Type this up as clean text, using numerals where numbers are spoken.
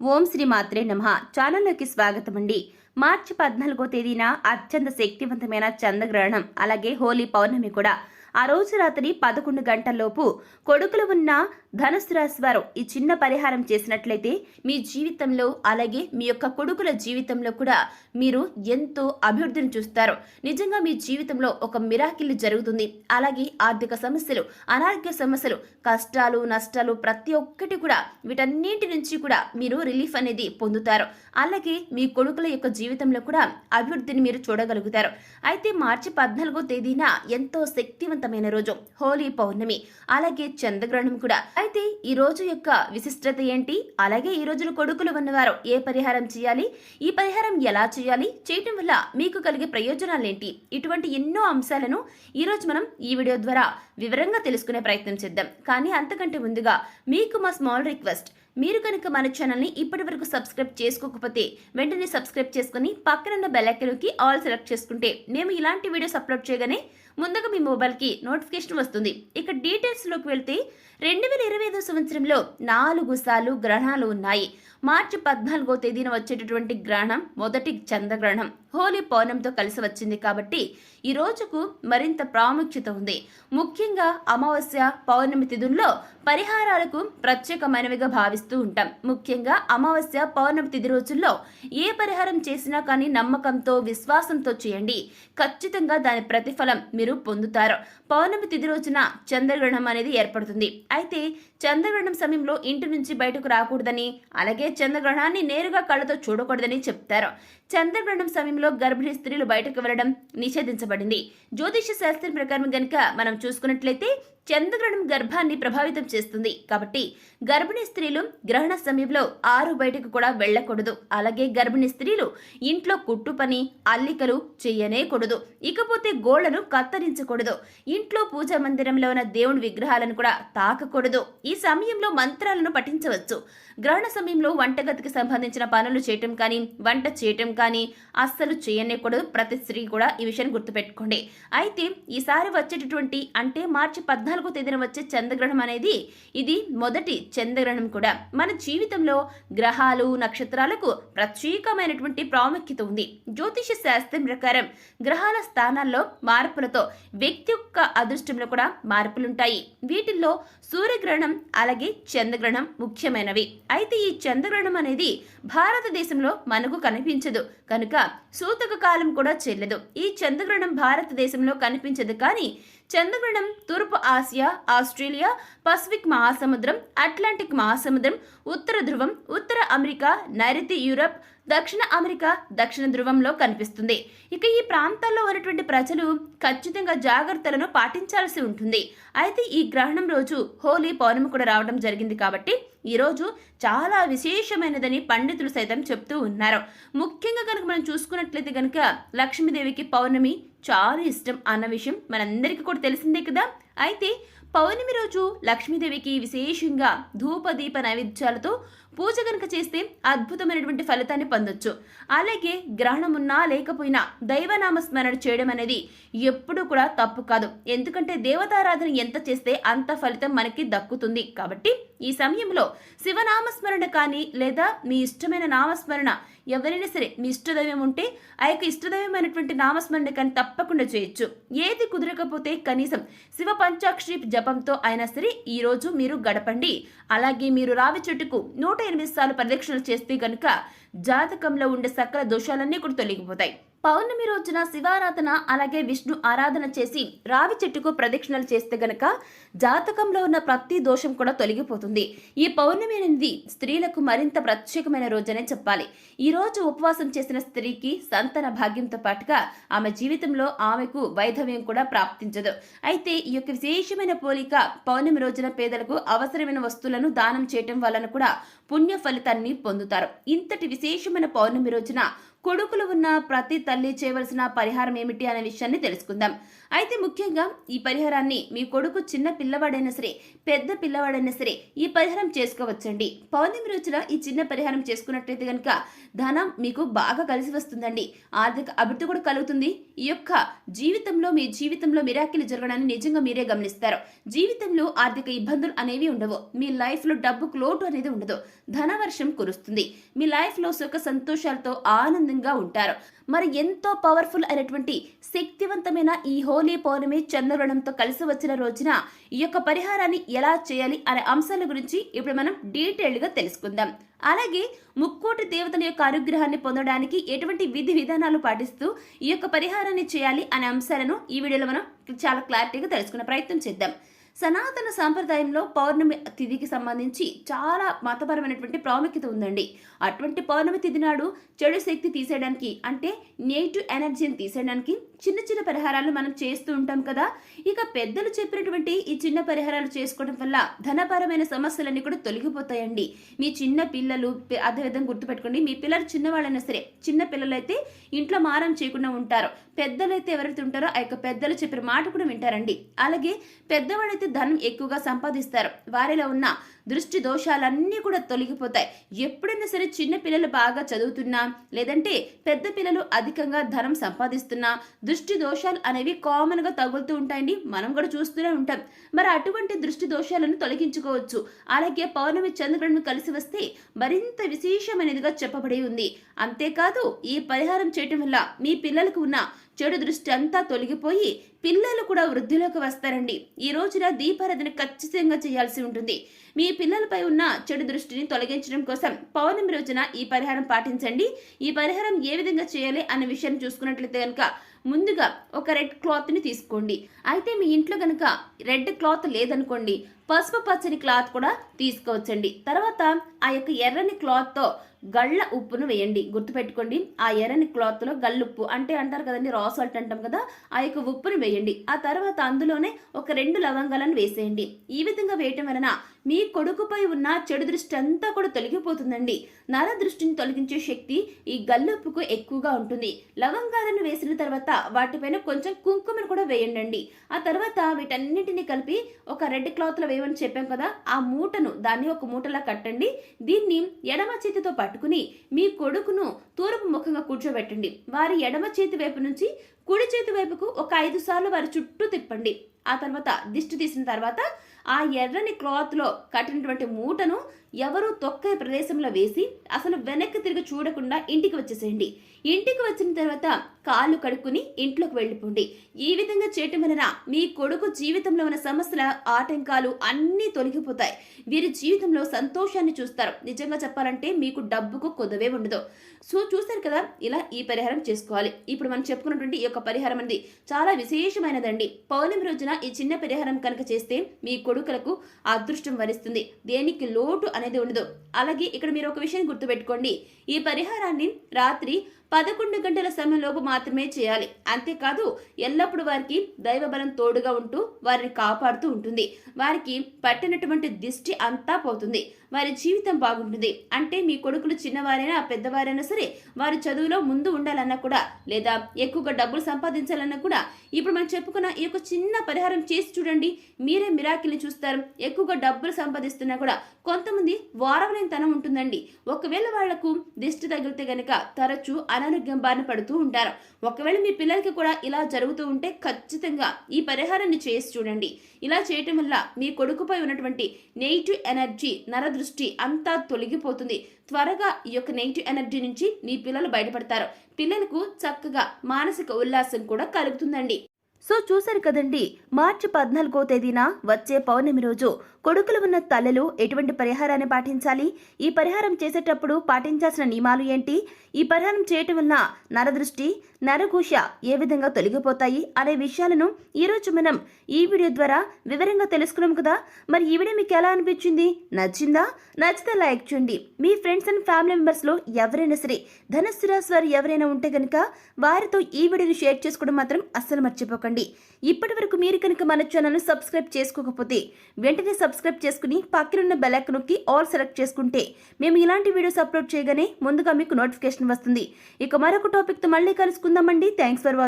ఓం శ్రీ మాత్రే నమః. ఛానల్లోకి స్వాగతం అండి. మార్చి 14వ తేదీన అత్యంత శక్తివంతమైన చంద్రగ్రహణం అలాగే హోలీ పౌర్ణమి కూడా. ఆ రోజు రాత్రి 11 గంటల్లోపు కొడుకులు ఉన్న ధనుసు రాశి వారు ఈ చిన్న పరిహారం చేసినట్లయితే మీ జీవితంలో అలాగే మీ యొక్క కొడుకుల జీవితంలో కూడా మీరు ఎంతో అభివృద్ధిని చూస్తారు. నిజంగా మీ జీవితంలో ఒక మిరాకిల్ జరుగుతుంది. అలాగే ఆర్థిక సమస్యలు, అనారోగ్య సమస్యలు, కష్టాలు, నష్టాలు ప్రతి ఒక్కటి కూడా వీటన్నింటి నుంచి కూడా మీరు రిలీఫ్ అనేది పొందుతారు. అలాగే మీ కొడుకుల యొక్క జీవితంలో కూడా అభివృద్ధిని మీరు చూడగలుగుతారు. అయితే మార్చి 14వ తేదీన ఎంతో శక్తివంతమైన రోజు హోలీ పౌర్ణమి అలాగే చంద్రగ్రహణం కూడా. అయితే ఈ రోజు యొక్క విశిష్టత ఏంటి, అలాగే ఈ రోజున కొడుకులు ఉన్నవారు ఏ పరిహారం చేయాలి, ఈ పరిహారం ఎలా చేయాలి, చేయటం వల్ల మీకు కలిగే ప్రయోజనాలేంటి, ఇటువంటి ఎన్నో అంశాలను ఈ రోజు మనం ఈ వీడియో ద్వారా వివరంగా తెలుసుకునే ప్రయత్నం చేద్దాం. కానీ అంతకంటే ముందుగా మీకు మా స్మాల్ రిక్వెస్ట్, మీరు కనుక మన ఛానల్ని ఇప్పటి వరకు సబ్స్క్రైబ్ చేసుకోకపోతే వెంటనే సబ్స్క్రైబ్ చేసుకుని పక్కనున్న బెల్ ఐకాన్కి ఆల్ సెలెక్ట్ చేసుకుంటే మేము ఇలాంటి వీడియోస్ అప్లోడ్ చేయగానే ముందుగా మీ మొబైల్కి నోటిఫికేషన్ వస్తుంది. ఇక డీటెయిల్స్లోకి వెళ్తే 2025 సంవత్సరంలో 4 సార్లు గ్రహణాలు ఉన్నాయి. మార్చి 14వ తేదీన వచ్చేటటువంటి గ్రహణం మొదటి చంద్రగ్రహణం హోలీ పౌర్ణమితో కలిసి వచ్చింది కాబట్టి ఈ రోజుకు మరింత ప్రాముఖ్యత ఉంది. ముఖ్యంగా అమావాస్య, పౌర్ణమి తిథుల్లో పరిహారాలకు ప్రత్యేకమైనవిగా భావిస్తూ ఉంటాం. ముఖ్యంగా అమావాస్య, పౌర్ణమి తిథి రోజుల్లో ఏ పరిహారం చేసినా కానీ నమ్మకంతో, విశ్వాసంతో చేయండి. ఖచ్చితంగా దాని ప్రతిఫలం మీరు పొందుతారు. పౌర్ణమి తిథి రోజున చంద్రగ్రహణం అనేది ఏర్పడుతుంది. అయితే చంద్రగ్రహణం సమయంలో ఇంటి నుంచి బయటకు రాకూడదని, అలాగే చంద్రగ్రహణాన్ని నేరుగా కళ్ళతో చూడకూడదని చెప్తారు. చంద్రగ్రహణం సమయంలో గర్భిణీ స్త్రీలు బయటకు వెళ్లడం నిషేధించబడింది. జ్యోతిష శాస్త్రం ప్రకారం గనుక మనం చూసుకున్నట్లయితే చంద్రగ్రహణం గర్భాన్ని ప్రభావితం చేస్తుంది. కాబట్టి గర్భిణీ స్త్రీలు గ్రహణ సమయంలో ఆరు బయటకు కూడా వెళ్లకూడదు. అలాగే గర్భిణీ స్త్రీలు ఇంట్లో కుట్టు పని, అల్లికలు చేయనేకూడదు. ఇకపోతే గోళ్లను కత్తరించకూడదు. ఇంట్లో పూజా మందిరంలో ఉన్న దేవుని విగ్రహాలను కూడా తాకకూడదు. ఈ సమయంలో మంత్రాలను పఠించవచ్చు. గ్రహణ సమయంలో వంటగదికి సంబంధించిన పనులు చేయటం కానీ, వంట చేయటం కానీ అస్సలు చేయనేకూడదు. ప్రతి స్త్రీ కూడా ఈ విషయాన్ని గుర్తుపెట్టుకోండి. అయితే ఈసారి వచ్చేటటువంటి అంటే మార్చి 14వ తేదీన వచ్చే చంద్రగ్రహణం అనేది ఇది మొదటి చంద్రగ్రహణం కూడా. మన జీవితంలో గ్రహాలు, నక్షత్రాలకు ప్రత్యేకమైనటువంటి ప్రాముఖ్యత ఉంది. జ్యోతిష శాస్త్రం ప్రకారం గ్రహాల స్థానాల్లో మార్పులతో వ్యక్తి యొక్క అదృష్టంలో కూడా మార్పులుంటాయి. వీటిల్లో సూర్యగ్రహణం అలాగే చంద్రగ్రహణం ముఖ్యమైనవి. అయితే ఈ చంద్రగ్రహణం అనేది భారతదేశంలో మనకు కనిపించదు కనుక సూతక కాలం కూడా చెల్లదు. ఈ చంద్రగ్రహణం భారతదేశంలో కనిపించదు. కానీ చంద్రగ్రహణం తూర్పు ఆసియా, ఆస్ట్రేలియా, పసిఫిక్ మహాసముద్రం, అట్లాంటిక్ మహాసముద్రం, ఉత్తర ధ్రువం, ఉత్తర అమెరికా, నైరుతి యూరప్, దక్షిణ అమెరికా, దక్షిణ ధ్రువంలో కనిపిస్తుంది. ఇక ఈ ప్రాంతాల్లో ఉన్నటువంటి ప్రజలు ఖచ్చితంగా జాగ్రత్తలను పాటించాల్సి ఉంటుంది. అయితే ఈ గ్రహణం రోజు హోలీ పౌర్ణమి కూడా రావడం జరిగింది కాబట్టి ఈ రోజు చాలా విశేషమైనదని పండితులు సైతం చెప్తూ ఉన్నారు. ముఖ్యంగా కనుక మనం చూసుకున్నట్లయితే కనుక లక్ష్మీదేవికి పౌర్ణమి చాలా ఇష్టం అన్న విషయం మనందరికీ కూడా తెలిసిందే కదా. అయితే పౌర్ణమి రోజు లక్ష్మీదేవికి విశేషంగా ధూపదీప నైవేద్యాలతో పూజ కనుక చేస్తే అద్భుతమైనటువంటి ఫలితాన్ని పొందొచ్చు. అలాగే గ్రహణం ఉన్నా లేకపోయినా దైవనామస్మరణ చేయడం అనేది ఎప్పుడూ కూడా తప్పు కాదు. ఎందుకంటే దేవతారాధన ఎంత చేస్తే అంత ఫలితం మనకి దక్కుతుంది. కాబట్టి ఈ సమయంలో శివనామస్మరణ కానీ లేదా మీ ఇష్టమైన నామస్మరణ ఎవరైనా సరే మీ ఇష్టదైవం ఉంటే ఆ యొక్క ఇష్టదైవమైనటువంటి నామస్మరణ కానీ తప్పకుండా చేయొచ్చు. ఏది కుదరకపోతే కనీసం శివ పంచాక్షరి జపంతో అయినా సరే ఈ రోజు మీరు గడపండి. అలాగే మీరు రావి చెట్టుకు 108 సార్లు ప్రదక్షిణలు చేస్తే కనుక జాతకంలో ఉండే సకల దోషాలన్నీ కూడా తొలగిపోతాయి. పౌర్ణమి రోజున శివారాధన అలాగే విష్ణు ఆరాధన చేసి రావి చెట్టుకు ప్రదక్షిణలు చేస్తే గనక జాతకంలో ఉన్న ప్రతి దోషం కూడా తొలగిపోతుంది. ఈ పౌర్ణమి అనేది స్త్రీలకు మరింత ప్రత్యేకమైన రోజనే చెప్పాలి. ఈ రోజు ఉపవాసం చేసిన స్త్రీకి సంతాన భాగ్యంతో పాటుగా ఆమె జీవితంలో ఆమెకు వైధవ్యం కూడా ప్రాప్తించదు. అయితే ఈ యొక్క విశేషమైన పోలిక పౌర్ణమి రోజున పేదలకు అవసరమైన వస్తువులను దానం చేయటం వలన కూడా పుణ్య ఫలితాన్ని పొందుతారు. ఇంతటి విశేషమైన పౌర్ణమి రోజున కొడుకులు ఉన్న ప్రతి తల్లి చేయవలసిన పరిహారం ఏమిటి అనే విషయాన్ని తెలుసుకుందాం. అయితే ముఖ్యంగా ఈ పరిహారాన్ని మీ కొడుకు చిన్న పిల్లవాడైనా సరే, పెద్ద పిల్లవాడైనా సరే ఈ పరిహారం చేసుకోవచ్చండి. పౌర్ణమి రోజున ఈ చిన్న పరిహారం చేసుకున్నట్లయితే కనుక ధనం మీకు బాగా కలిసి వస్తుందండి. ఆర్థిక అభివృద్ధి కూడా కలుగుతుంది. ఈ యొక్క మీ జీవితంలో మిరాకిల్ జరగడాన్ని నిజంగా మీరే గమనిస్తారు. జీవితంలో ఆర్థిక ఇబ్బందులు అనేవి ఉండవు. మీ లైఫ్ లో డబ్బుకు లోటు అనేది ఉండదు. ధనవర్షం కురుస్తుంది. మీ లైఫ్ లో సుఖ సంతోషాలతో ఆనందంగా ఉంటారు. మరి ఎంతో పవర్ఫుల్ అయినటువంటి శక్తివంతమైన ఈ హోలీ పౌర్ణమి చంద్రగ్రహణంతో కలిసి వచ్చిన రోజున ఈ యొక్క పరిహారాన్ని ఎలా చేయాలి అనే అంశాల గురించి ఇప్పుడు మనం డీటెయిల్డ్ గా తెలుసుకుందాం. అలాగే ముక్కోటి దేవతల యొక్క అనుగ్రహాన్ని పొందడానికి ఎటువంటి విధి విధానాలు పాటిస్తూ ఈ యొక్క పరిహారాన్ని చేయాలి అనే అంశాలను ఈ వీడియోలో మనం చాలా క్లారిటీగా తెలుసుకునే ప్రయత్నం చేద్దాం. సనాతన సాంప్రదాయంలో పౌర్ణమి తిథికి సంబంధించి చాలా మతపరమైనటువంటి ప్రాముఖ్యత ఉందండి. అటువంటి పౌర్ణమి తిథి నాడు చెడు శక్తి తీసేయడానికి, అంటే నెగిటివ్ ఎనర్జీని తీసేయడానికి చిన్న చిన్న పరిహారాలు మనం చేస్తూ ఉంటాం కదా. ఇక పెద్దలు చెప్పినటువంటి ఈ చిన్న పరిహారాలు చేసుకోవడం వల్ల ధనపరమైన సమస్యలన్నీ కూడా తొలగిపోతాయండి. మీ చిన్న పిల్లలు, అదేవిధంగా గుర్తుపెట్టుకోండి, మీ పిల్లలు చిన్నవాళ్ళైనా సరే, చిన్న పిల్లలైతే ఇంట్లో మారం చేయకుండా ఉంటారు. పెద్దలైతే ఎవరైతే ఉంటారో ఆ యొక్క పెద్దలు చెప్పిన మాట కూడా వింటారండి. అలాగే పెద్దవాళ్ళైతే ధనం ఎక్కువగా సంపాదిస్తారు. వారిలో ఉన్న దృష్టి దోషాలన్నీ కూడా తొలగిపోతాయి. ఎప్పుడైనా సరే చిన్న పిల్లలు బాగా చదువుతున్నా, లేదంటే పెద్ద పిల్లలు అధికంగా ధనం సంపాదిస్తున్నా దృష్టి దోషాలు అనేవి కామన్ గా తగులుతూ ఉంటాయండి. మనం కూడా చూస్తూనే ఉంటాం. మరి అటువంటి దృష్టి దోషాలను తొలగించుకోవచ్చు. అలాగే పౌర్ణమి చంద్రగ్రహణం కలిసి వస్తే మరింత విశేషమైనదిగా చెప్పబడి ఉంది. అంతేకాదు ఈ పరిహారం చేయటం వల్ల మీ పిల్లలకు ఉన్న చెడు దృష్టి అంతా తొలగిపోయి పిల్లలు కూడా వృద్ధిలోకి వస్తారండి. ఈ రోజున దీపారాధన ఖచ్చితంగా చేయాల్సి ఉంటుంది. మీ పిల్లలపై ఉన్న చెడు దృష్టిని తొలగించడం కోసం పౌర్ణమి రోజున ఈ పరిహారం పాటించండి. ఈ పరిహారం ఏ విధంగా చేయాలి అనే విషయాన్ని చూసుకున్నట్లయితే కనుక ముందుగా ఒక రెడ్ క్లాత్ ని తీసుకోండి. అయితే మీ ఇంట్లో కనుక రెడ్ క్లాత్ లేదనుకోండి, పసుపు పచ్చని క్లాత్ కూడా తీసుకోవచ్చండి. తర్వాత ఆ యొక్క ఎర్రని క్లాత్ తో గళ్ళ ఉప్పును వేయండి. గుర్తుపెట్టుకోండి, ఆ ఎర్రని క్లాత్ లో గళ్ళుప్పు అంటే అంటారు కదండి, రా సాల్ట్ అంటాం కదా, ఆ యొక్క ఉప్పును వేయండి. ఆ తర్వాత అందులోనే ఒక 2 లవంగాలను వేసేయండి. ఈ విధంగా వేయటం వలన మీ కొడుకుపై ఉన్న చెడు దృష్టి అంతా కూడా తొలగిపోతుందండి. నర దృష్టిని తొలగించే శక్తి ఈ గల్లుప్పుకు ఎక్కువగా ఉంటుంది. లవంగాలను వేసిన తర్వాత వాటిపైన కొంచెం కుంకుమను కూడా వేయండి. ఆ తర్వాత వీటన్నిటిని కలిపి ఒక రెడ్ క్లాత్ లో వేయమని చెప్పాం కదా, ఆ మూటను దాన్ని ఒక మూటలా కట్టండి. దీన్ని ఎడమ చేతితో పట్టుకుని మీ కొడుకును తూర్పు ముఖంగా కూర్చోబెట్టండి. వారి ఎడమ చేతి వైపు నుంచి కుడి చేతి వైపుకు ఒక 5 సార్లు వారి చుట్టూ తిప్పండి. ఆ తర్వాత దిష్టి తీసిన తర్వాత ఆ ఎర్రని క్లాత్ లో కట్టినటువంటి మూటను ఎవరు తొక్కే ప్రదేశంలో వేసి అసలు వెనక్కి తిరిగి చూడకుండా ఇంటికి వచ్చేసేయండి. ఇంటికి వచ్చిన తర్వాత కాళ్ళు కడుక్కుని ఇంట్లోకి వెళ్ళిపోండి. ఈ విధంగా చేయటం వలన మీ కొడుకు జీవితంలో ఉన్న సమస్యల ఆటంకాలు అన్నీ తొలగిపోతాయి. వీరి జీవితంలో సంతోషాన్ని చూస్తారు. నిజంగా చెప్పాలంటే మీకు డబ్బుకు కొదవే ఉండదు. సో చూసారు కదా, ఇలా ఈ పరిహారం చేసుకోవాలి. ఇప్పుడు మనం చెప్పుకున్నటువంటి ఈ యొక్క పరిహారం అనేది చాలా విశేషమైనదండి. పౌర్ణమి రోజున ఈ చిన్న పరిహారం కనుక చేస్తే మీ కొడుకులకు అదృష్టం వరిస్తుంది. దేనికి లోటు అనేది ఉండదు. అలాగే ఇక్కడ మీరు ఒక విషయం గుర్తుపెట్టుకోండి, ఈ పరిహారాన్ని రాత్రి 11 గంటల సమయంలోపు మాత్రమే చేయాలి. అంతేకాదు ఎల్లప్పుడూ వారికి దైవబలం తోడుగా ఉంటూ వారిని కాపాడుతూ ఉంటుంది. వారికి పట్టినటువంటి దిష్టి అంతా పోతుంది. వారి జీవితం బాగుంటుంది. అంటే మీ కొడుకులు చిన్నవారైనా పెద్దవారైనా సరే వారి చదువులో ముందు ఉండాలన్నా కూడా, లేదా ఎక్కువగా డబ్బులు సంపాదించాలన్నా కూడా ఇప్పుడు మనం చెప్పుకున్న ఈ యొక్క చిన్న పరిహారం చేసి చూడండి. మీరే మిరాకిల్ని చూస్తారు. ఎక్కువగా డబ్బులు సంపాదిస్తున్నా కూడా కొంతమంది వారవలేని తనం ఉంటుందండి. ఒకవేళ వాళ్లకు దిష్టి తగిలితే గనక తరచూ అనారోగ్యం బారిన పడుతూ ఉంటారు. ఒకవేళ మీ పిల్లలకి కూడా ఇలా జరుగుతూ ఉంటే ఖచ్చితంగా ఈ పరిహారాన్ని చేసి చూడండి. ఇలా చేయటం వల్ల మీ కొడుకుపై ఉన్నటువంటి నెగిటివ్ ఎనర్జీ, నరదృష్టి అంతా తొలగిపోతుంది. త్వరగా ఈ యొక్క నెగిటివ్ ఎనర్జీ నుంచి మీ పిల్లలు బయటపడతారు. పిల్లలకు చక్కగా మానసిక ఉల్లాసం కూడా కలుగుతుందండి. సో చూశారు కదండి, మార్చి 14వ తేదీన వచ్చే పౌర్ణమి రోజు కొడుకులు ఉన్న తల్లులు ఎటువంటి పరిహారాన్ని పాటించాలి, ఈ పరిహారం చేసేటప్పుడు పాటించాల్సిన నియమాలు ఏంటి, ఈ పరిహారం చేయటం వల్ల నరదృష్టి, నరఘోష ఏ విధంగా తొలగిపోతాయి అనే విషయాలను ఈరోజు మనం ఈ వీడియో ద్వారా వివరంగా తెలుసుకున్నాం కదా. మరి ఈ వీడియో మీకు ఎలా అనిపించింది? నచ్చిందా? నచ్చితే లైక్ చేయండి. మీ ఫ్రెండ్స్ అండ్ ఫ్యామిలీ మెంబర్స్లో ఎవరైనా సరే ధనుస్సు రాశి వారు ఎవరైనా ఉంటే కనుక వారితో ఈ వీడియోని షేర్ చేసుకోవడం మాత్రం అస్సలు మర్చిపోకండి. చేసుకోండి. ఇప్పటి వరకు మీరు కనుక మన ఛానల్ను సబ్స్క్రైబ్ చేసుకోకపోతే వెంటనే సబ్స్క్రైబ్ చేసుకుని పక్కనున్న బెల్ ఐకాన్ నొక్కి ఆల్ సెలెక్ట్ చేసుకుంటే మేము ఇలాంటి వీడియోస్ అప్లోడ్ చేయగానే ముందుగా మీకు నోటిఫికేషన్ వస్తుంది. ఇక మరొక టాపిక్తో మళ్ళీ కలుసుకుందామండి. Thanks for watching.